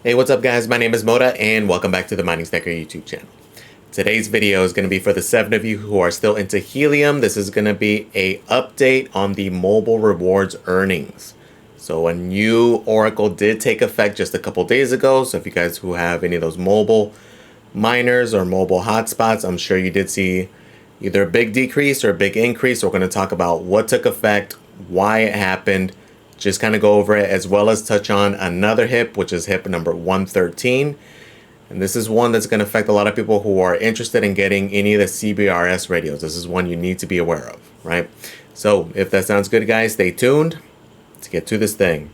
Hey, what's up guys? My name is Moda and welcome back to the Mining Stacker YouTube channel. Today's video is going to be for the 7 of you who are still into Helium. This is going to be a update on the mobile rewards earnings. So a new oracle did take effect just a couple days ago. So if you guys who have any of those mobile miners or mobile hotspots, I'm sure you did see either a big decrease or a big increase. We're going to talk about what took effect, why it happened, just kind of go over it, as well as touch on another HIP, which is HIP number 113. And this is one that's going to affect a lot of people who are interested in getting any of the CBRS radios. This is one you need to be aware of, right? So if that sounds good, guys, stay tuned. Let's get to this thing.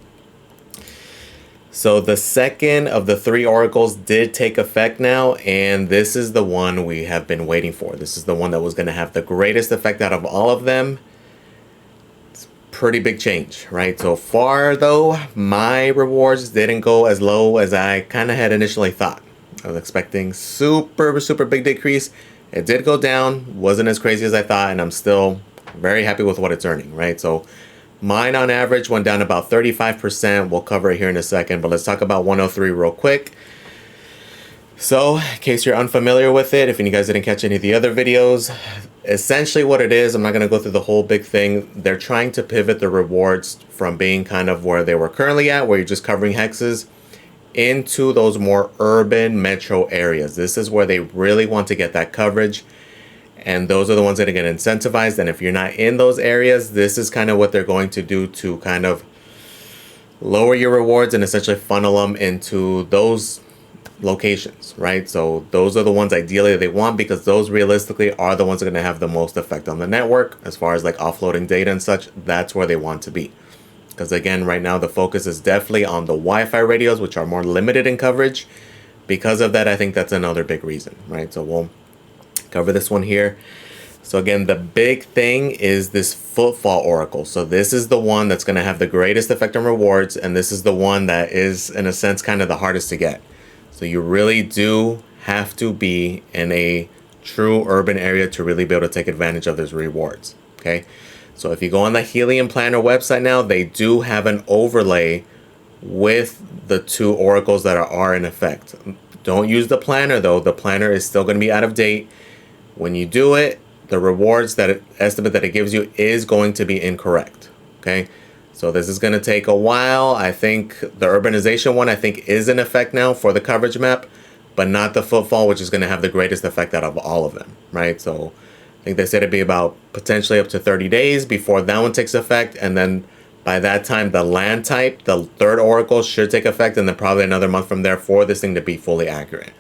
So the second of the 3 oracles did take effect now, and this is the one we have been waiting for. This is the one that was going to have the greatest effect out of all of them. Pretty big change, right? So far though, my rewards didn't go as low as I kind of had initially thought. I was expecting super big decrease. It did go down, wasn't as crazy as I thought, and I'm still very happy with what it's earning, right? So mine on average went down about 35%. We'll cover it here in a second, but let's talk about 103 real quick. So in case you're unfamiliar with it, if you guys didn't catch any of the other videos, essentially what it is, I'm not going to go through the whole big thing. They're trying to pivot the rewards from being kind of where they were currently at, where you're just covering hexes, into those more urban metro areas. This is where they really want to get that coverage, and those are the ones that are going to get incentivized. And if you're not in those areas, this is kind of what they're going to do to kind of lower your rewards and essentially funnel them into those locations, right? So those are the ones ideally they want, because those realistically are the ones that are going to have the most effect on the network as far as like offloading data and such. That's where they want to be, because again, right now the focus is definitely on the Wi-Fi radios, which are more limited in coverage. Because of that, I think that's another big reason, right? So we'll cover this one here. So again, the big thing is this Footfall oracle. So this is the one that's going to have the greatest effect on rewards, and this is the one that is in a sense kind of the hardest to get. So you really do have to be in a true urban area to really be able to take advantage of those rewards, okay? So if you go on the Helium Planner website now, they do have an overlay with the 2 oracles that are in effect. Don't use the planner though. The planner is still going to be out of date. When you do it, the rewards estimate that it gives you is going to be incorrect, okay? So this is going to take a while. I think the urbanization one, I think, is in effect now for the coverage map, but not the Footfall, which is going to have the greatest effect out of all of them, right? So I think they said it'd be about potentially up to 30 days before that one takes effect. And then by that time, the land type, the 3rd oracle, should take effect. And then probably another month from there for this thing to be fully accurate,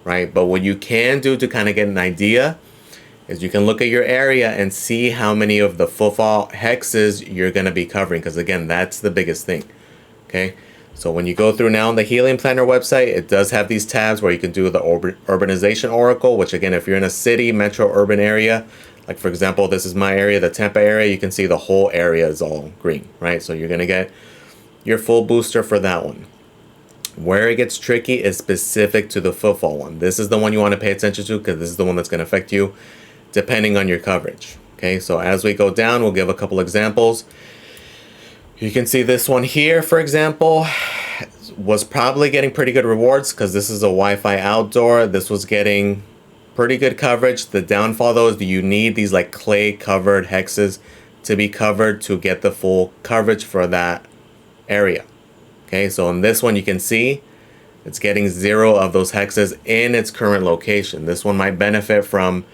right? But what you can do to kind of get an idea is you can look at your area and see how many of the Footfall hexes you're going to be covering, because again, that's the biggest thing, okay? So when you go through now on the Helium Planner website, it does have these tabs where you can do the urbanization oracle, which again, if you're in a city, metro, urban area, like for example, this is my area, the Tampa area, you can see the whole area is all green, right? So you're going to get your full booster for that one. Where it gets tricky is specific to the Footfall one. This is the one you want to pay attention to, because this is the one that's going to affect you depending on your coverage. Okay, so as we go down, we'll give a couple examples. You can see this one here, for example, was probably getting pretty good rewards because this is a Wi-Fi outdoor. This was getting pretty good coverage. The downfall though is you need these like clay covered hexes to be covered to get the full coverage for that area. Okay, so in this one you can see it's getting 0 of those hexes in its current location. This one might benefit from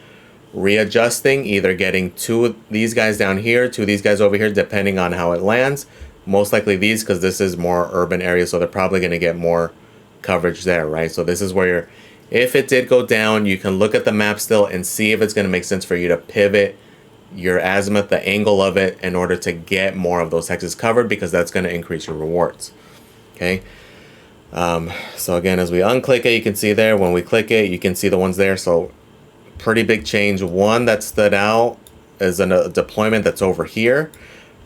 readjusting, either getting 2 of these guys down here, 2 of these guys over here, depending on how it lands. Most likely these, because this is more urban area, so they're probably going to get more coverage there, right? So this is where if it did go down, you can look at the map still and see if it's going to make sense for you to pivot your azimuth, the angle of it, in order to get more of those hexes covered, because that's going to increase your rewards, okay? So again, as we unclick it, you can see there, when we click it, you can see the ones there. So pretty big change. One that stood out is a deployment that's over here.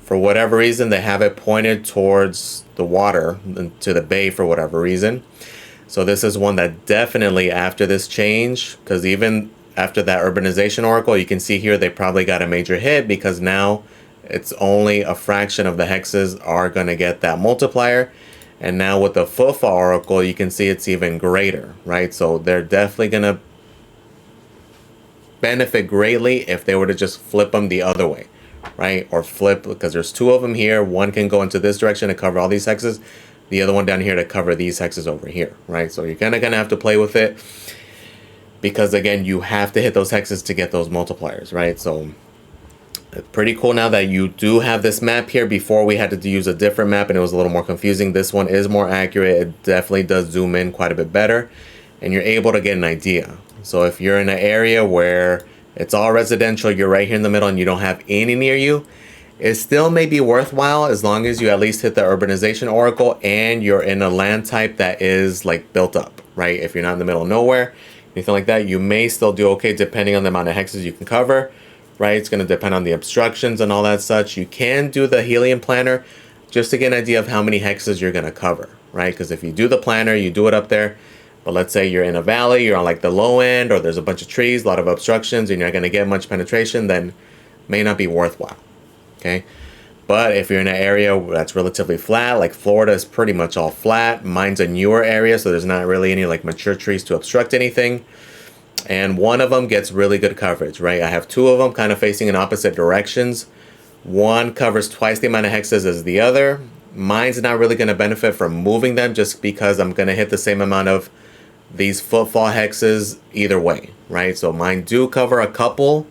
For whatever reason, they have it pointed towards the water, to the bay for whatever reason. So this is one that definitely after this change, because even after that urbanization oracle, you can see here they probably got a major hit, because now it's only a fraction of the hexes are going to get that multiplier. And now with the Footfall Oracle, you can see it's even greater, right? So they're definitely going to benefit greatly if they were to just flip them the other way, right? Or flip, because there's two of them here. One can go into this direction to cover all these hexes. The other one down here to cover these hexes over here, right? So you're kind of going to have to play with it, because again, you have to hit those hexes to get those multipliers, right? So it's pretty cool now that you do have this map here. Before we had to use a different map and it was a little more confusing. This one is more accurate. It definitely does zoom in quite a bit better, and you're able to get an idea. So if you're in an area where it's all residential, you're right here in the middle and you don't have any near you, it still may be worthwhile as long as you at least hit the urbanization oracle and you're in a land type that is like built up, right? If you're not in the middle of nowhere, anything like that, you may still do okay depending on the amount of hexes you can cover, right? It's going to depend on the obstructions and all that such. You can do the Helium planner just to get an idea of how many hexes you're going to cover, right? Because if you do the planner, you do it up there, but let's say you're in a valley, you're on like the low end, or there's a bunch of trees, a lot of obstructions, and you're not going to get much penetration, then may not be worthwhile, okay? But if you're in an area that's relatively flat, like Florida is pretty much all flat. Mine's a newer area, so there's not really any like mature trees to obstruct anything. And one of them gets really good coverage, right? I have two of them kind of facing in opposite directions. One covers twice the amount of hexes as the other. Mine's not really going to benefit from moving them just because I'm going to hit the same amount of these Footfall hexes either way, right? So mine do cover a couple,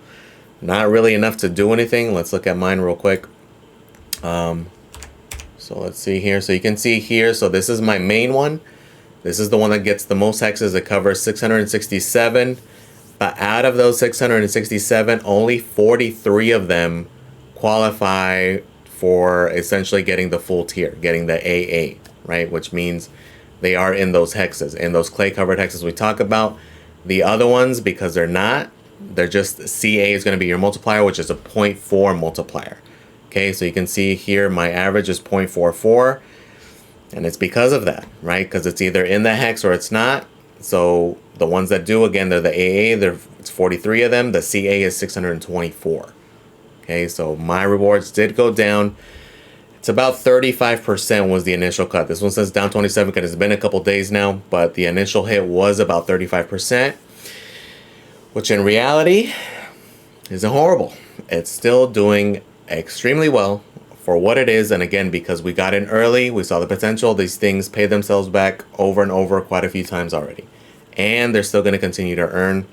not really enough to do anything. Let's look at mine real quick. So let's see here. So you can see here, so this is my main one. This is the one that gets the most hexes. It covers 667, but out of those 667, only 43 of them qualify for essentially getting the full tier, getting the AA, right? Which means they are in those hexes, in those clay covered hexes we talk about. The other ones, because they're not, they're just CA is going to be your multiplier, which is a 0.4 multiplier. Okay, so you can see here my average is 0.44, and it's because of that, right? Because it's either in the hex or it's not. So the ones that do, again, they're the AA, it's 43 of them. The CA is 624. Okay, so my rewards did go down. It's about 35% was the initial cut. This one says down 27 because it's been a couple days now, but the initial hit was about 35%, which in reality isn't horrible. It's still doing extremely well for what it is. And again, because we got in early, we saw the potential, these things pay themselves back over and over quite a few times already. And they're still going to continue to earn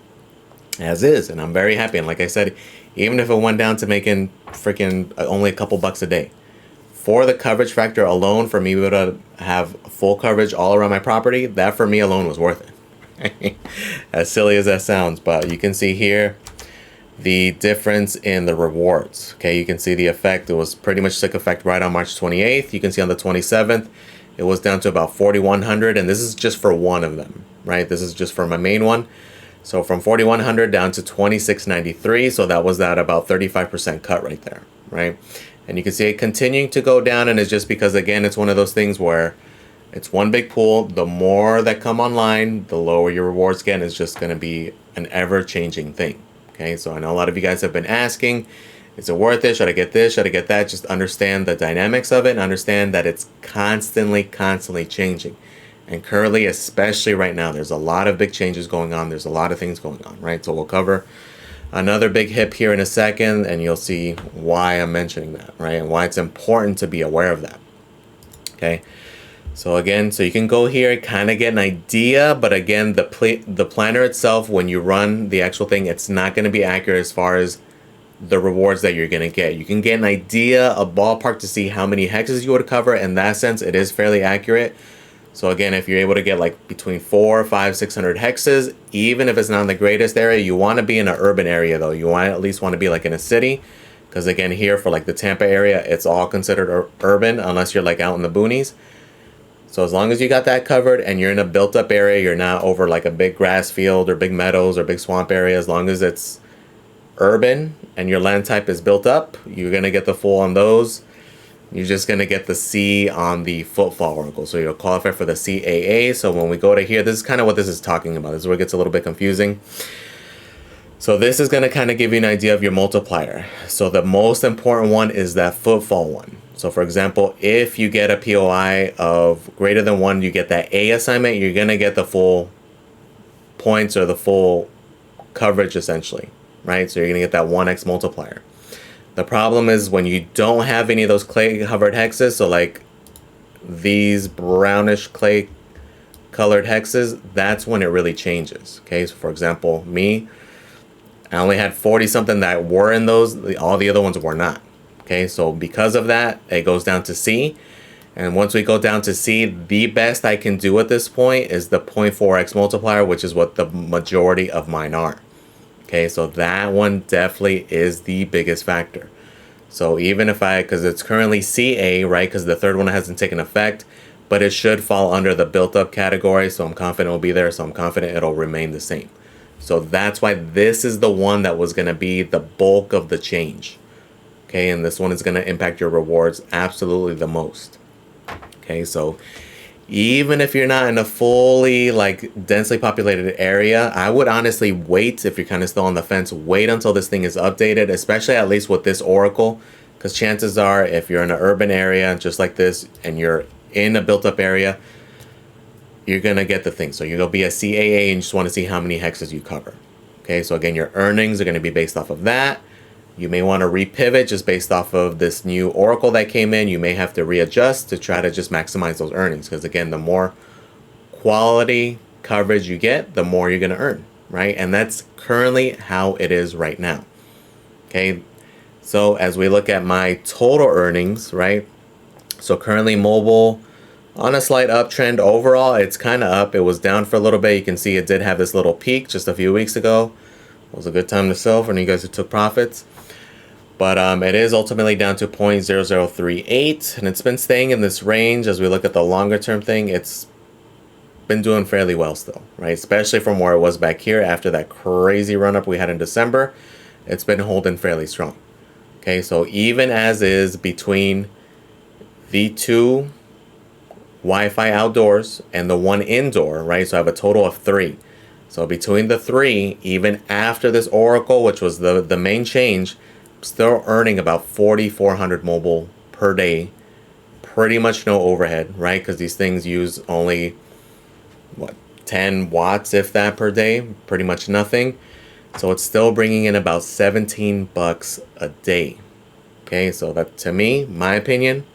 as is. And I'm very happy. And like I said, even if it went down to making freaking only a couple bucks a day, for the coverage factor alone, for me to have full coverage all around my property, that for me alone was worth it. As silly as that sounds, but you can see here the difference in the rewards. Okay, you can see the effect. It was pretty much took effect right on March 28th. You can see on the 27th, it was down to about 4,100, and this is just for one of them, right? This is just for my main one. So from 4,100 down to 2,693, so that was that about 35% cut right there, right? And you can see it continuing to go down, and it's just because, again, it's one of those things where it's one big pool. The more that come online, the lower your rewards get. It's just going to be an ever-changing thing. Okay, so I know a lot of you guys have been asking, is it worth it? Should I get this? Should I get that? Just understand the dynamics of it and understand that it's constantly changing. And currently, especially right now, there's a lot of big changes going on. There's a lot of things going on, right? So we'll cover another big hip here in a second, and you'll see why I'm mentioning that, right? And why it's important to be aware of that. Okay. So again, so you can go here, kind of get an idea, but again, the planner itself, when you run the actual thing, it's not going to be accurate as far as the rewards that you're going to get. You can get an idea, a ballpark to see how many hexes you would cover. In that sense, it is fairly accurate. So again, if you're able to get like between 400, 500, 600 hexes, even if it's not in the greatest area, you want to be in an urban area though. You want to at least want to be like in a city. Because again, here for like the Tampa area, it's all considered urban unless you're like out in the boonies. So as long as you got that covered and you're in a built up area, you're not over like a big grass field or big meadows or big swamp area, as long as it's urban and your land type is built up, you're going to get the full on those. You're just going to get the C on the Footfall Oracle. So you'll qualify for the CAA. So when we go to here, this is kind of what this is talking about. This is where it gets a little bit confusing. So this is going to kind of give you an idea of your multiplier. So the most important one is that Footfall one. So for example, if you get a POI of greater than 1, you get that A assignment, you're going to get the full points or the full coverage essentially, right? So you're going to get that 1x multiplier. The problem is when you don't have any of those clay covered hexes, so like these brownish clay colored hexes, that's when it really changes. Okay, so for example, me, I only had 40 something that were in those, all the other ones were not. Okay, so because of that, it goes down to C. And once we go down to C, the best I can do at this point is the 0.4x multiplier, which is what the majority of mine are. Okay, so that one definitely is the biggest factor. So even if because it's currently CA, right, because the third one hasn't taken effect, but it should fall under the built up category, so I'm confident it'll be there, so I'm confident it'll remain the same. So that's why this is the one that was going to be the bulk of the change. Okay, and this one is going to impact your rewards absolutely the most. Okay, so even if you're not in a fully like densely populated area, I would honestly wait. If you're kind of still on the fence, wait until this thing is updated, especially at least with this oracle, because chances are if you're in an urban area just like this and you're in a built up area, you're gonna get the thing. So you're gonna be a CAA and you just want to see how many hexes you cover. Okay, so again, your earnings are going to be based off of that. You may want to repivot just based off of this new oracle that came in. You may have to readjust to try to just maximize those earnings, because again, the more quality coverage you get, the more you're going to earn, right? And that's currently how it is right now. Okay, so as we look at my total earnings, right? So currently mobile on a slight uptrend. Overall, it's kind of up. It was down for a little bit. You can see it did have this little peak just a few weeks ago. It was a good time to sell for you guys who took profits. But it is ultimately down to 0.0038, and it's been staying in this range. As we look at the longer term thing, it's been doing fairly well still, right? Especially from where it was back here after that crazy run up we had in December. It's been holding fairly strong. Okay, so even as is between the two Wi-Fi outdoors and the one indoor, right? So I have a total of 3. So between the 3, even after this oracle, which was the main change, still earning about 4,400 mobile per day. Pretty much no overhead, right? Because these things use only, what, 10 watts, if that, per day. Pretty much nothing. So it's still bringing in about 17 bucks a day. Okay, so that, to me, my opinion,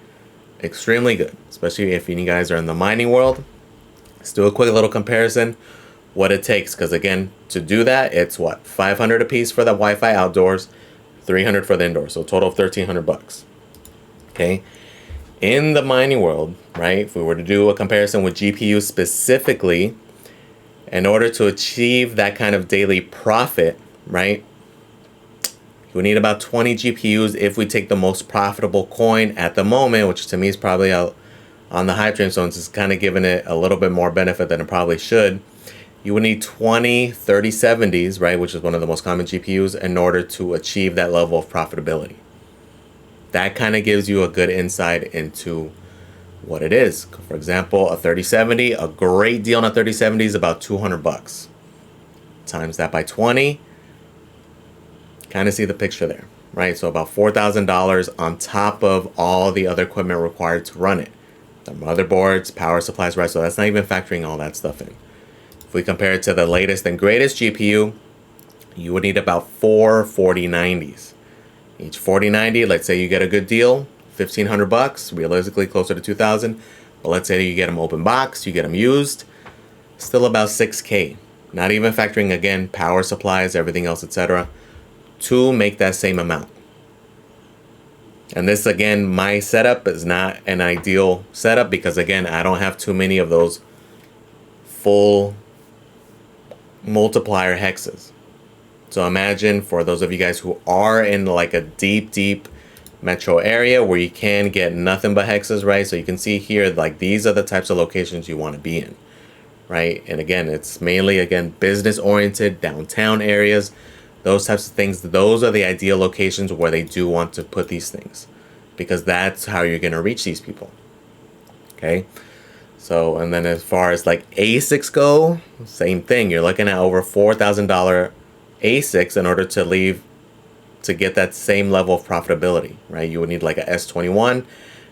extremely good. Especially if you guys are in the mining world. Let's do a quick little comparison. What it takes, because again, to do that, it's what, 500 a piece for the Wi-Fi outdoors, 300 for the indoors, so a total of 1,300 bucks. Okay, in the mining world, right, if we were to do a comparison with GPUs specifically, in order to achieve that kind of daily profit, right, we need about 20 GPUs if we take the most profitable coin at the moment, which to me is probably on the hype train, so it's kind of giving it a little bit more benefit than it probably should. You would need 20 3070s, right, which is one of the most common GPUs, in order to achieve that level of profitability. That kind of gives you a good insight into what it is. For example, a 3070, a great deal on a 3070 is about 200 bucks. Times that by 20, kind of see the picture there, right? So about $4,000 on top of all the other equipment required to run it. The motherboards, power supplies, right? So that's not even factoring all that stuff in. If we compare it to the latest and greatest GPU, you would need about 4 4090s. Each 4090, let's say you get a good deal, 1,500 bucks, realistically closer to 2,000. But let's say you get them open box, you get them used, still about 6K. Not even factoring again power supplies, everything else, etc., to make that same amount. And this, again, my setup is not an ideal setup because, again, I don't have too many of those full multiplier hexes. So imagine for those of you guys who are in like a deep metro area where you can get nothing but hexes, right? So you can see here, like these are the types of locations you want to be in, right? And again, it's mainly, again, business oriented, downtown areas, those types of things. Those are the ideal locations where they do want to put these things, because that's how you're going to reach these people. Okay. So, and then as far as like ASICs go, same thing. You're looking at over $4,000 ASICs in order to to get that same level of profitability, right? You would need like a S21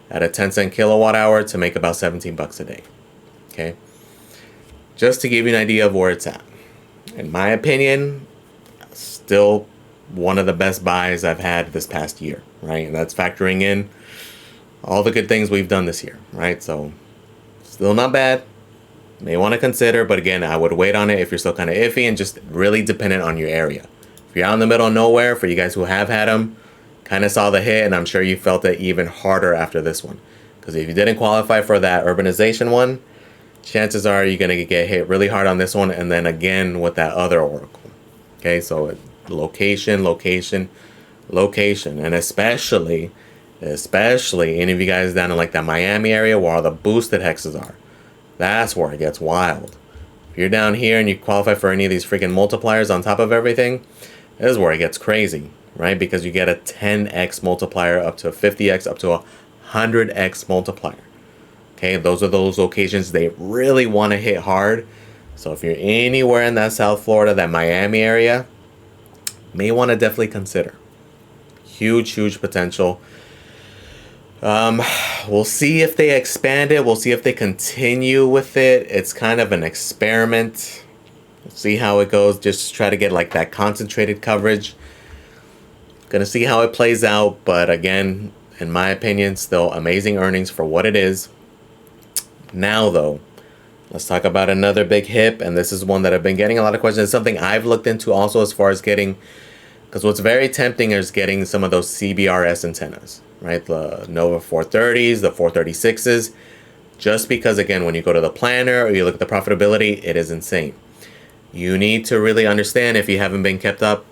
at a 10-cent kilowatt hour to make about 17 bucks a day. Okay, just to give you an idea of where it's at. In my opinion, still one of the best buys I've had this past year, right? And that's factoring in all the good things we've done this year, right? So still not bad. May want to consider, but again, I would wait on it if you're still kind of iffy and just really dependent on your area. If you're out in the middle of nowhere, for you guys who have had them, kind of saw the hit, and I'm sure you felt it even harder after this one. Because if you didn't qualify for that urbanization one, chances are you're going to get hit really hard on this one, and then again with that other oracle. Okay, so location, location, location, and especially any of you guys down in like that Miami area where all the boosted hexes are. That's where it gets wild. If you're down here and you qualify for any of these freaking multipliers on top of everything, this is where it gets crazy, right? Because you get a 10x multiplier, up to a 50x, up to a 100x multiplier. Okay, those are those locations they really want to hit hard. So if you're anywhere in that South Florida, that Miami area, may want to definitely consider. Huge potential. We'll see if they expand it. We'll see if they continue with it. It's kind of an experiment. We'll see how it goes. Just try to get like that concentrated coverage. Gonna see how it plays out. But again, in my opinion, still amazing earnings for what it is. Now though, let's talk about another big hip. And this is one that I've been getting a lot of questions. It's something I've looked into also as far as getting, because what's very tempting is getting some of those CBRS antennas. Right, the Nova 430s, the 436s, just because again, when you go to the planner or you look at the profitability, it is insane. You need to really understand, if you haven't been kept up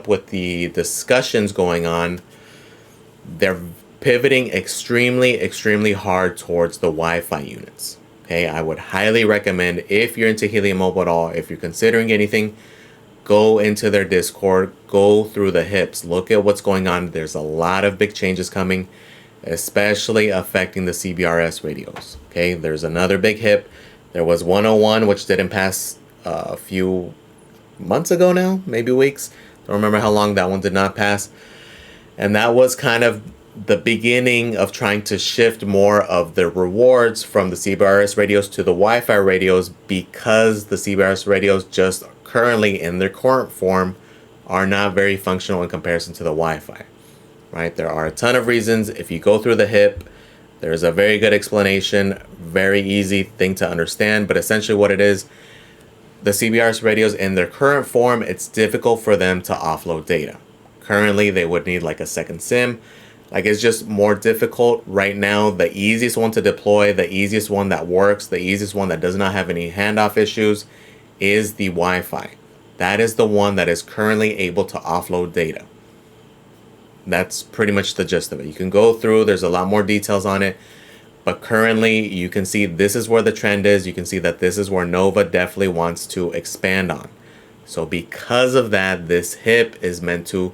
with the discussions going on, they're pivoting extremely hard towards the Wi-Fi units. Okay, I would highly recommend, if you're into Helium Mobile at all, if you're considering anything, go into their Discord, go through the hips, look at what's going on. There's a lot of big changes coming, especially affecting the CBRS radios. Okay, there's another big hip. There was 101, which didn't pass a few months ago now, maybe weeks. Don't remember how long that one did not pass. And that was kind of the beginning of trying to shift more of the rewards from the CBRS radios to the Wi-Fi radios, because the CBRS radios just currently in their current form are not very functional in comparison to the Wi-Fi, right? There are a ton of reasons. If you go through the hip, there's a very good explanation, very easy thing to understand, but essentially what it is, the CBRS radios in their current form, it's difficult for them to offload data. Currently, they would need like a second SIM. Like, it's just more difficult right now. The easiest one to deploy, the easiest one that works, the easiest one that does not have any handoff issues is the Wi-Fi. That is the one that is currently able to offload data. That's pretty much the gist of it. You can go through, there's a lot more details on it, but currently you can see this is where the trend is. You can see that this is where Nova definitely wants to expand on. So because of that, this hip is meant to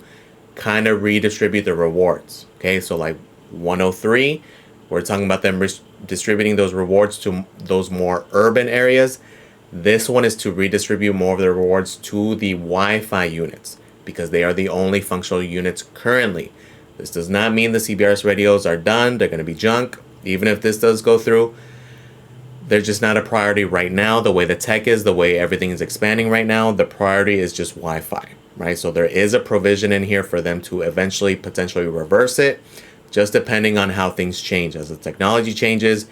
kind of redistribute the rewards. Okay, so like 103, we're talking about them distributing those rewards to those more urban areas. This one is to redistribute more of the rewards to the Wi-Fi units, because they are the only functional units currently. This does not mean the CBRS radios are done. They're going to be junk. Even if this does go through, they're just not a priority right now. The way the tech is, the way everything is expanding right now, the priority is just Wi-Fi, right? So there is a provision in here for them to eventually potentially reverse it, just depending on how things change. As the technology changes,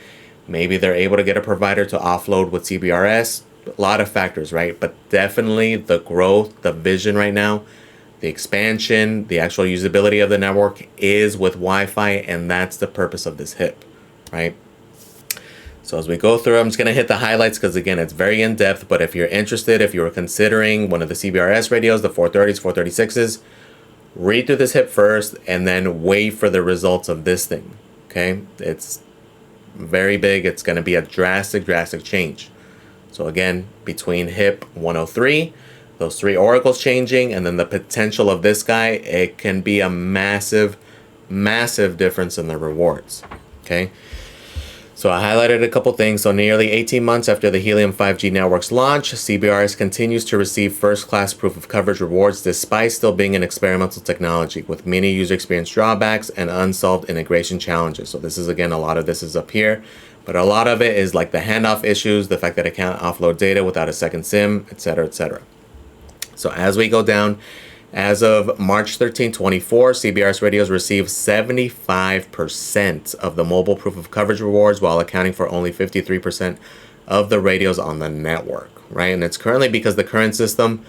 maybe they're able to get a provider to offload with CBRS. A lot of factors, right? But definitely the growth, the vision right now, the expansion, the actual usability of the network is with Wi-Fi, and that's the purpose of this hip, right? So as we go through, I'm just going to hit the highlights because, again, it's very in-depth. But if you're interested, if you're considering one of the CBRS radios, the 430s, 436s, read through this hip first and then wait for the results of this thing, okay? It's very big. It's going to be a drastic change. So again, between hip 103, those three oracles changing, and then the potential of this guy, it can be a massive difference in the rewards, okay? So I highlighted a couple things. So nearly 18 months after the Helium 5G network's launch, CBRS continues to receive first-class proof of coverage rewards despite still being an experimental technology with many user experience drawbacks and unsolved integration challenges. So this is, again, a lot of this is up here, but a lot of it is like the handoff issues, the fact that it can't offload data without a second SIM, etc., etc. So as we go down, as of March 13, 24, CBRS radios received 75% of the mobile proof of coverage rewards while accounting for only 53% of the radios on the network, right? And it's currently because the current system,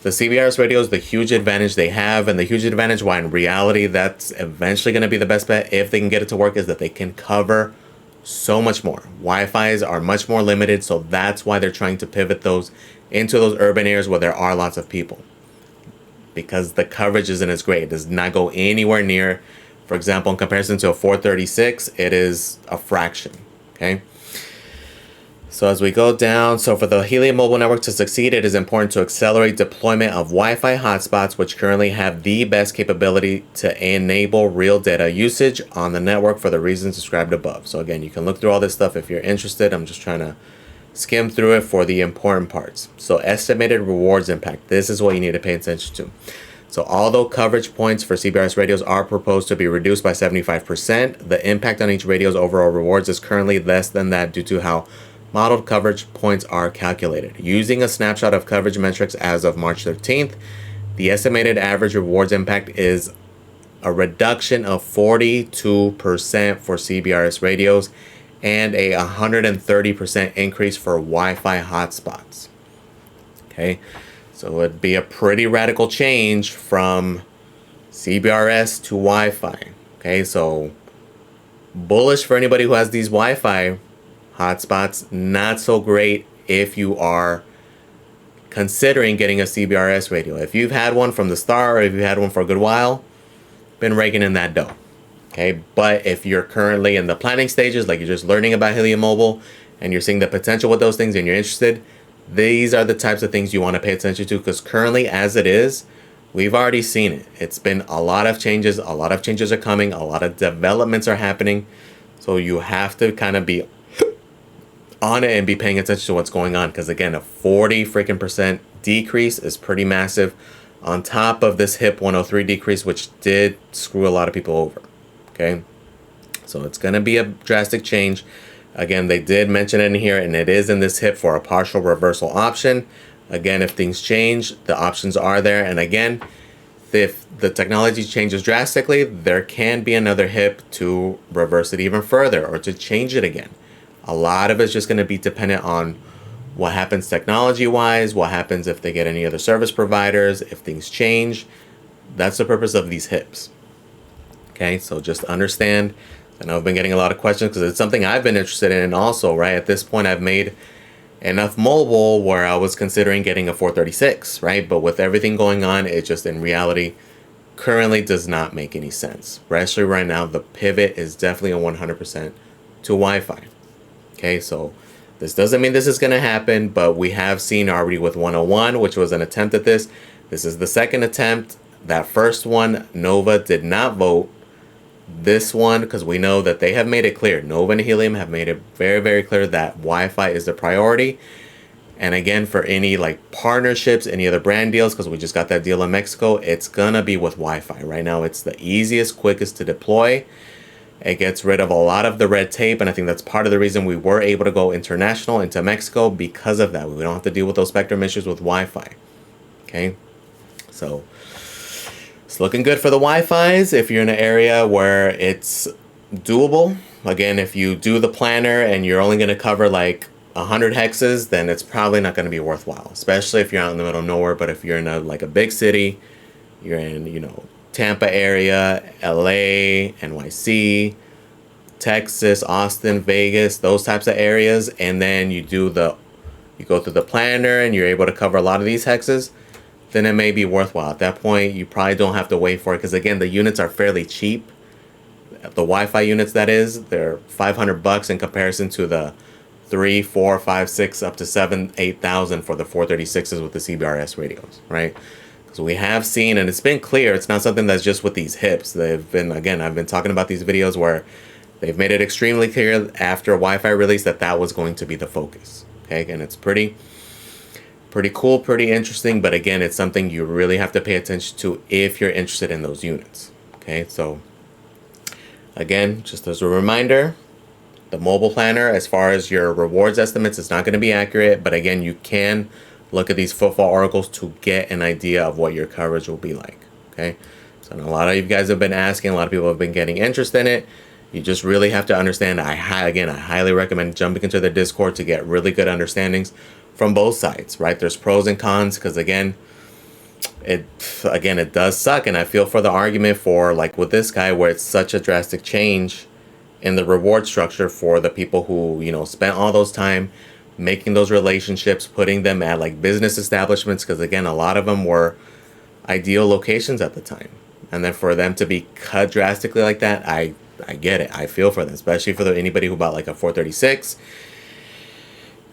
the CBRS radios, the huge advantage they have, and the huge advantage why in reality that's eventually going to be the best bet if they can get it to work, is that they can cover so much more. Wi-Fi's are much more limited, so that's why they're trying to pivot those into those urban areas where there are lots of people, because the coverage isn't as great. It does not go anywhere near, for example, in comparison to a 436, it is a fraction, okay? So as we go down, so for the Helium mobile network to succeed, it is important to accelerate deployment of Wi-Fi hotspots, which currently have the best capability to enable real data usage on the network for the reasons described above. So again, you can look through all this stuff if you're interested. I'm just trying to skim through it for the important parts. So estimated rewards impact. This is what you need to pay attention to. So although coverage points for CBRS radios are proposed to be reduced by 75%, the impact on each radio's overall rewards is currently less than that due to how modeled coverage points are calculated. Using a snapshot of coverage metrics as of March 13th, the estimated average rewards impact is a reduction of 42% for CBRS radios and a 130% increase for Wi-Fi hotspots. Okay, so it would be a pretty radical change from CBRS to Wi-Fi. Okay, so bullish for anybody who has these Wi-Fi hotspots, not so great if you are considering getting a CBRS radio. If you've had one from the start, or if you've had one for a good while, been raking in that dough. Okay, but if you're currently in the planning stages, like you're just learning about Helium Mobile and you're seeing the potential with those things and you're interested, these are the types of things you want to pay attention to, because currently as it is, we've already seen it. It's been a lot of changes are coming, a lot of developments are happening, so you have to kind of be on it and be paying attention to what's going on, because again, a 40% decrease is pretty massive on top of this HIP 103 decrease, which did screw a lot of people over. Okay, so it's going to be a drastic change. Again, they did mention it in here, and it is in this HIP for a partial reversal option. Again, if things change, the options are there. And again, if the technology changes drastically, there can be another HIP to reverse it even further or to change it again. A lot of it's just going to be dependent on what happens technology-wise, what happens if they get any other service providers, if things change. That's the purpose of these HIPs. Okay, so just understand. I know I've been getting a lot of questions because it's something I've been interested in also, right? At this point, I've made enough mobile where I was considering getting a 436, right? But with everything going on, it just in reality currently does not make any sense. Especially right now, the pivot is definitely a 100% to Wi-Fi. Okay, so this doesn't mean this is going to happen, but we have seen already with 101, which was an attempt at this. This is the second attempt. That first one, Nova did not vote. This one, because we know that they have made it clear, Nova and Helium have made it very, very clear that Wi-Fi is the priority. And again, for any like partnerships, any other brand deals, because we just got that deal in Mexico, it's gonna be with Wi-Fi. Right now, it's the easiest, quickest to deploy. It gets rid of a lot of the red tape, and I think that's part of the reason we were able to go international into Mexico, because of that. We don't have to deal with those spectrum issues with Wi-Fi. Okay, so it's looking good for the Wi-Fis if you're in an area where it's doable. Again, if you do the planner and you're only going to cover like 100 hexes, then it's probably not going to be worthwhile, especially if you're out in the middle of nowhere. But if you're in like a big city, you're in, Tampa area, LA, NYC, Texas, Austin, Vegas, those types of areas, and then you go through the planner and you're able to cover a lot of these hexes, then it may be worthwhile. At that point, you probably don't have to wait for it, because again, the units are fairly cheap. The Wi-Fi units, that is, they're $500 in comparison to the 3, 4, 5, 6, up to 7, 8,000 for the 436s with the CBRS radios, right? Because we have seen, and it's been clear, it's not something that's just with these HIPs. They've been, again, I've been talking about these videos where They've made it extremely clear after Wi-Fi release that that was going to be the focus. Okay, and it's pretty cool, pretty interesting, but again, it's something you really have to pay attention to if you're interested in those units. Okay, so again, just as a reminder, the mobile planner, as far as your rewards estimates, is not going to be accurate, but again, you can look at these Footfall articles to get an idea of what your coverage will be like. Okay, so a lot of you guys have been asking, a lot of people have been getting interest in it. You just really have to understand. I highly recommend jumping into the Discord to get really good understandings from both sides, right? There's pros and cons, because again, it does suck, and I feel for the argument for, like with this guy, where it's such a drastic change in the reward structure for the people who, you know, spent all those time making those relationships, putting them at like business establishments, because again, a lot of them were ideal locations at the time, and then for them to be cut drastically like that, I get it. I feel for them, especially for anybody who bought like a 436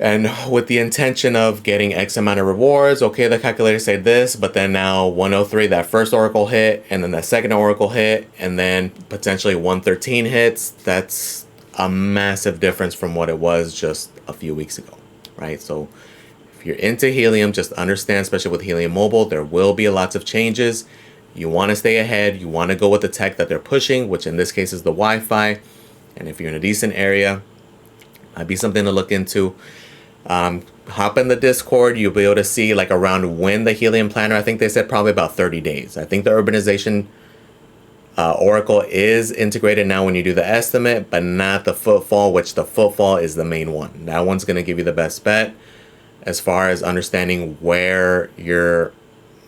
and with the intention of getting X amount of rewards. Okay, the calculator said this, but then now 103, that first oracle hit, and then that second oracle hit, and then potentially 113 hits. That's a massive difference from what it was just a few weeks ago, right? So if you're into Helium, just understand, especially with Helium Mobile, there will be lots of changes. You want to stay ahead. You want to go with the tech that they're pushing, which in this case is the Wi-Fi. And if you're in a decent area, might be something to look into. Hop in the Discord. You'll be able to see like around when the Helium planner, I think they said probably about 30 days. I think the urbanization oracle is integrated now when you do the estimate, but not the Footfall, which the Footfall is the main one. That one's going to give you the best bet as far as understanding where your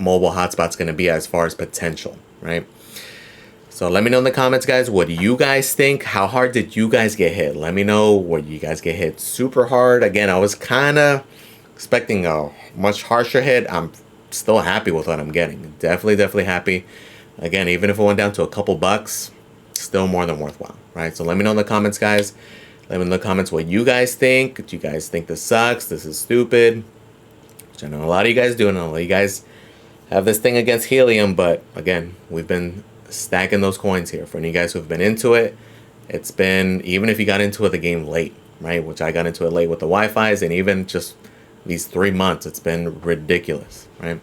mobile hotspot's going to be as far as potential, right? So let me know in the comments, guys, what do you guys think? How hard did you guys get hit? Let me know, what you guys get hit super hard. Again, I was kind of expecting a much harsher hit. I'm still happy with what I'm getting. Definitely happy. Again, even if it went down to a couple bucks, still more than worthwhile, right? So let me know in the comments, guys. Let me know in the comments what you guys think. Do you guys think this sucks? This is stupid? Which I know a lot of you guys do, and a lot of you guys have this thing against Helium, but again, we've been stacking those coins here. For any guys who've been into it, it's been, even if you got into the game late, right, which I got into it late with the Wi-Fi's, and even just these 3 months, it's been ridiculous, right?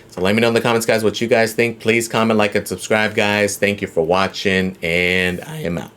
So let me know in the comments, guys, what you guys think. Please comment, like, and subscribe, guys. Thank you for watching, and I am out.